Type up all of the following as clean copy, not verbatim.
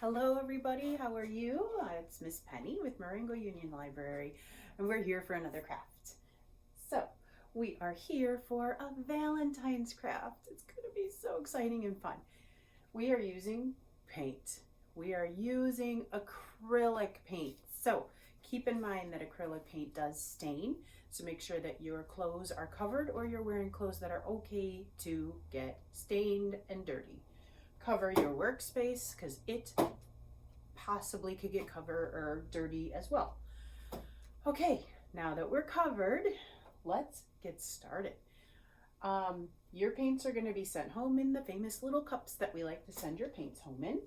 Hello everybody, how are you? It's Miss Penny with Marengo-Union Library, and we're here for another craft. So, we are here for a Valentine's craft. It's going to be so exciting and fun. We are using paint. We are using acrylic paint. So, keep in mind that acrylic paint does stain, so make sure that your clothes are covered or you're wearing clothes that are okay to get stained and dirty. Cover your workspace because it possibly could get covered or dirty as well. Okay, now that we're covered, let's get started. Your paints are going to be sent home in the famous little cups that we like to send your paints home in.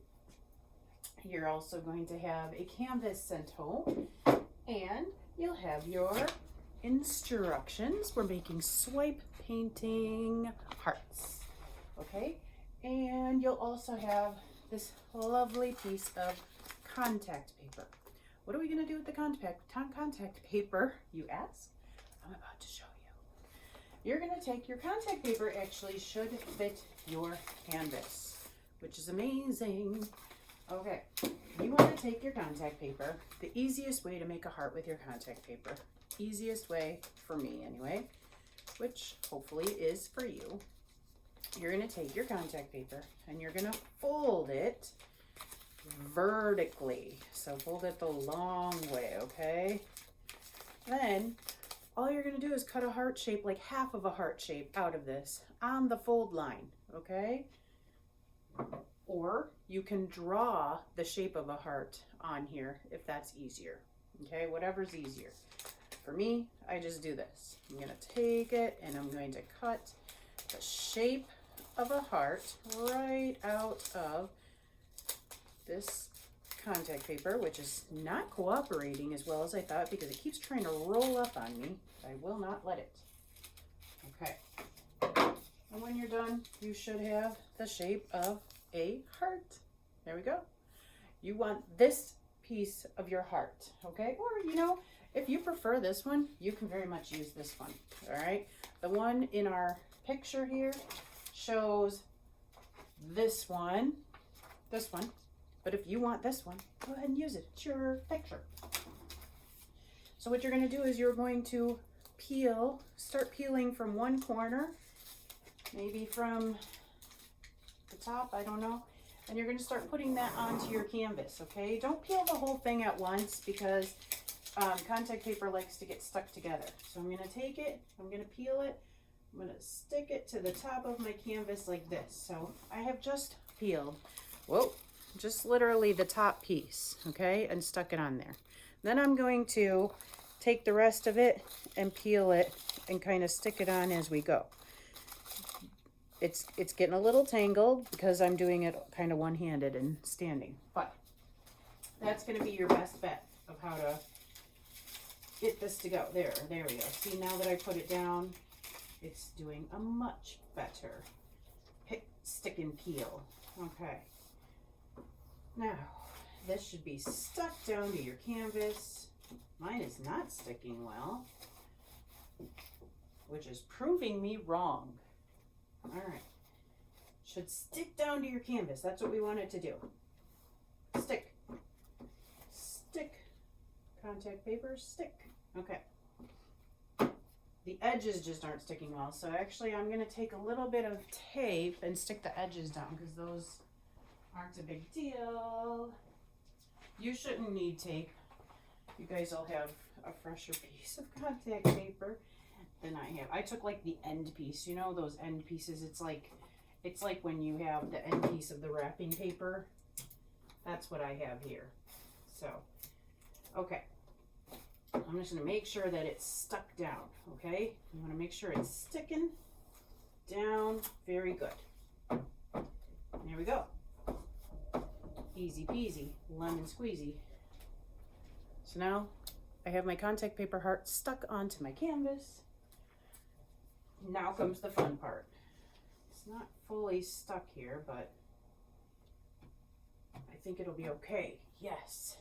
You're also going to have a canvas sent home, and you'll have your instructions. We're making swipe painting hearts, okay? And you'll also have this lovely piece of contact paper. What are we going to do with the contact paper, you ask? I'm about to show you. You're going to take your contact paper, actually should fit your canvas, which is amazing. Okay, you want to take your contact paper, the easiest way to make a heart with your contact paper, easiest way for me anyway, which hopefully is for you. You're going to take your contact paper and you're going to fold it vertically. So fold it the long way, okay? Then all you're going to do is cut a heart shape, like half of a heart shape out of this on the fold line, okay? Or you can draw the shape of a heart on here if that's easier, okay? Whatever's easier. For me, I just do this. I'm going to take it and I'm going to cut the shape of a heart right out of this contact paper, which is not cooperating as well as I thought because it keeps trying to roll up on me. I will not let it. Okay. And when you're done, you should have the shape of a heart. There we go. You want this piece of your heart, okay? Or, you know, if you prefer this one, you can very much use this one, all right? The one in our picture here shows this one, but if you want this one, go ahead and use it. It's your picture. So what you're going to do is you're going to start peeling from one corner, maybe from the top, I don't know, and you're going to start putting that onto your canvas, okay? Don't peel the whole thing at once because contact paper likes to get stuck together. So I'm going to take it, I'm going to peel it, I'm going to stick it to the top of my canvas like this. So I have just peeled, just literally the top piece, okay, and stuck it on there. Then I'm going to take the rest of it and peel it and kind of stick it on as we go. It's getting a little tangled because I'm doing it kind of one-handed and standing, but that's going to be your best bet of how to get this to go. There we go. See, now that I put it down, it's doing a much better stick and peel. Okay. Now, this should be stuck down to your canvas. Mine is not sticking well, which is proving me wrong. All right. Should stick down to your canvas. That's what we want it to do. Stick. Stick. Contact paper, stick. Okay. The edges just aren't sticking well, so actually I'm going to take a little bit of tape and stick the edges down because those aren't a big deal. You shouldn't need tape. You guys will have a fresher piece of contact paper than I have. I took like the end piece, you know, those end pieces. It's like when you have the end piece of the wrapping paper. That's what I have here. So, okay. I'm just going to make sure that it's stuck down, okay? You want to make sure it's sticking down. Very good. There we go. Easy peasy, lemon squeezy. So now I have my contact paper heart stuck onto my canvas. Now comes the fun part. It's not fully stuck here, but I think it'll be okay. Yes.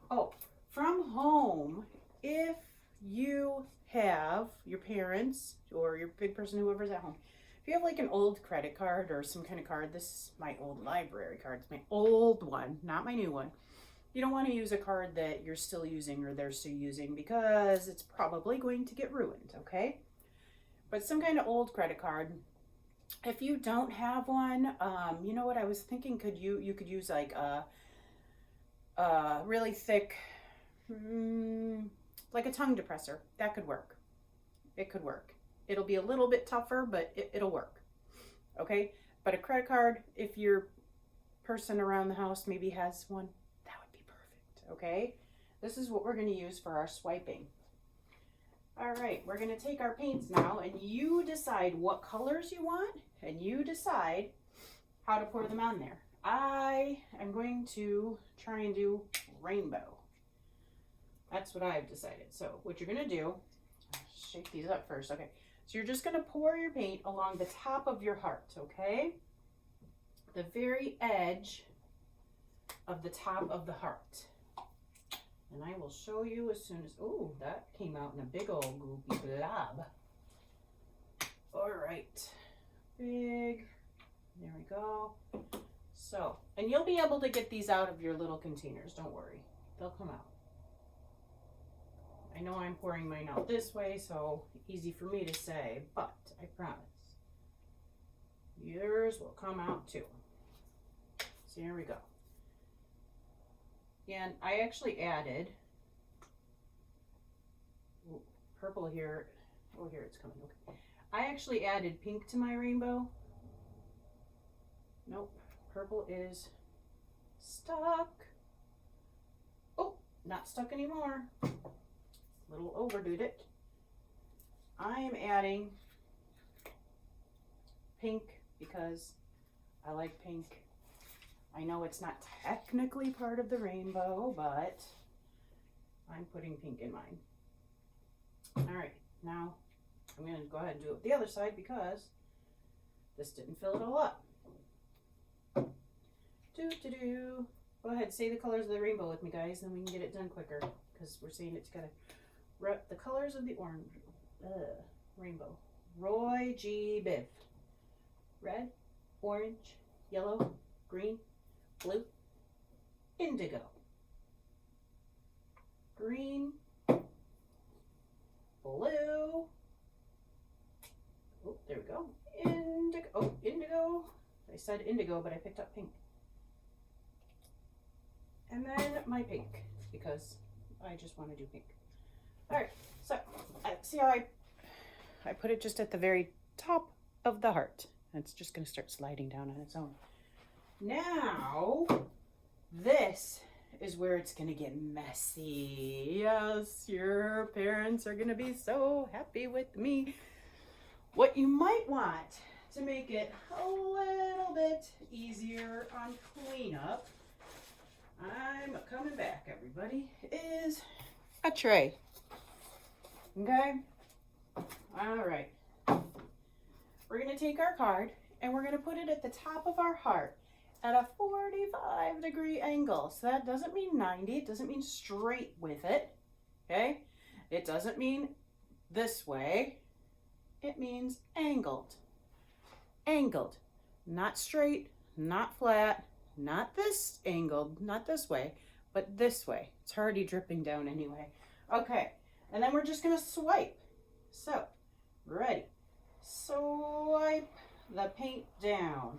Oh, from home, if you have your parents or your big person, whoever's at home, If you have like an old credit card or some kind of card, this is my old library card. It's my old one, not my new one. You don't want to use a card that you're still using or they're still using because it's probably going to get ruined, okay? But some kind of old credit card. If you don't have one, you know what I was thinking? You could use like a really thick, like a tongue depressor. That could work. It could work. It'll be a little bit tougher, but it'll work. Okay? But a credit card, if your person around the house maybe has one, that would be perfect. Okay? This is what we're going to use for our swiping. All right, we're going to take our paints now, and you decide what colors you want, and you decide how to pour them on there. I am going to try and do rainbow. That's what I've decided. So what you're going to do, shake these up first. Okay, so you're just going to pour your paint along the top of your heart, okay? The very edge of the top of the heart. And I will show you as soon as, oh, that came out in a big old goopy blob. All right, big, there we go. So, and you'll be able to get these out of your little containers, don't worry. They'll come out. I know I'm pouring mine out this way, so easy for me to say, but I promise. Yours will come out too. So here we go. And I actually added purple here. Oh, here it's coming. Okay. I actually added pink to my rainbow. Nope. Purple is stuck. Oh, not stuck anymore. A little overdid it. I am adding pink because I like pink. I know it's not technically part of the rainbow, but I'm putting pink in mine. All right, now I'm going to go ahead and do it with the other side because this didn't fill it all up. Go ahead, say the colors of the rainbow with me, guys, then we can get it done quicker because we're saying it together. The colors of the orange rainbow. Roy G. Biv. Red, orange, yellow, green, blue, indigo, green, blue, oh, there we go, indigo, oh, indigo, I said indigo, but I picked up pink, and then my pink, because I just want to do pink. All right, so see how I put it just at the very top of the heart. It's just going to start sliding down on its own. Now, this is where it's going to get messy. Yes, your parents are going to be so happy with me. What you might want to make it a little bit easier on cleanup, I'm coming back, everybody, is a tray. Okay? All right. We're going to take our card and we're going to put it at the top of our heart at a 45-degree angle. So that doesn't mean 90. It doesn't mean straight with it. Okay? It doesn't mean this way. It means angled. Angled. Not straight, not flat, not this angled, not this way, but this way. It's already dripping down anyway. Okay. And then we're just going to swipe. So, ready. Swipe the paint down.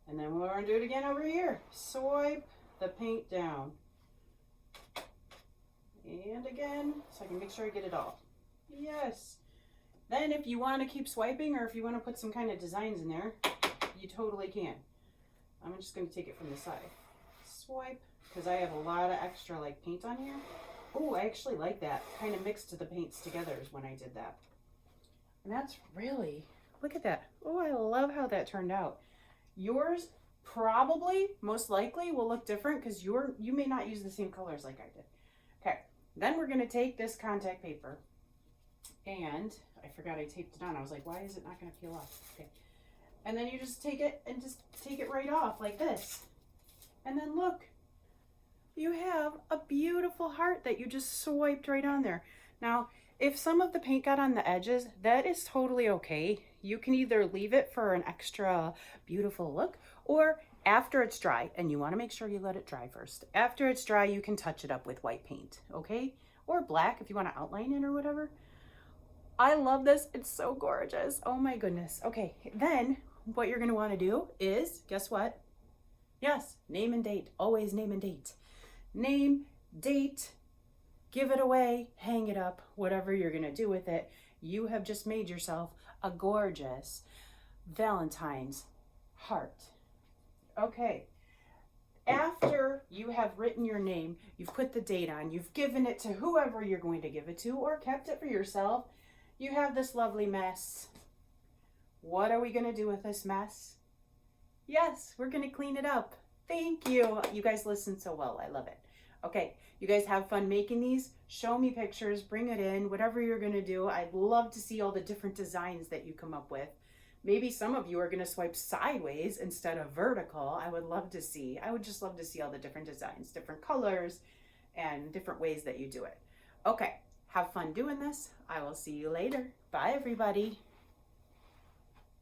And then we're going to do it again over here. Swipe the paint down. And again, so I can make sure I get it all. Yes. Then if you want to keep swiping or if you want to put some kind of designs in there, you totally can. I'm just going to take it from the side. Swipe, because I have a lot of extra like paint on here. Oh, I actually like that. Kind of mixed the paints together is when I did that. And that's really, look at that. Oh, I love how that turned out. Yours probably, most likely, will look different because you may not use the same colors like I did. Okay, then we're going to take this contact paper, and I forgot I taped it on. I was like, why is it not going to peel off? Okay, and then you just take it and just take it right off like this. And then look, you have a beautiful heart that you just swiped right on there. Now, if some of the paint got on the edges, that is totally okay. you can either leave it for an extra beautiful look, or after it's dry, and you want to make sure you let it dry first. After it's dry, you can touch it up with white paint, okay? Or black if you want to outline it or whatever. I love this. It's so gorgeous. Oh my goodness. Okay, then what you're going to want to do is, guess what? Yes, name and date. Always name and date. Name, date, give it away, hang it up, whatever you're going to do with it. You have just made yourself a gorgeous Valentine's heart. Okay. After you have written your name, you've put the date on, you've given it to whoever you're going to give it to, or kept it for yourself, you have this lovely mess. What are we going to do with this mess? Yes, we're going to clean it up. Thank you. You guys listen so well. I love it. Okay, you guys have fun making these. Show me pictures, bring it in, whatever you're going to do. I'd love to see all the different designs that you come up with. Maybe some of you are going to swipe sideways instead of vertical. I would love to see. I would just love to see all the different designs, different colors, and different ways that you do it. Okay, have fun doing this. I will see you later. Bye, everybody.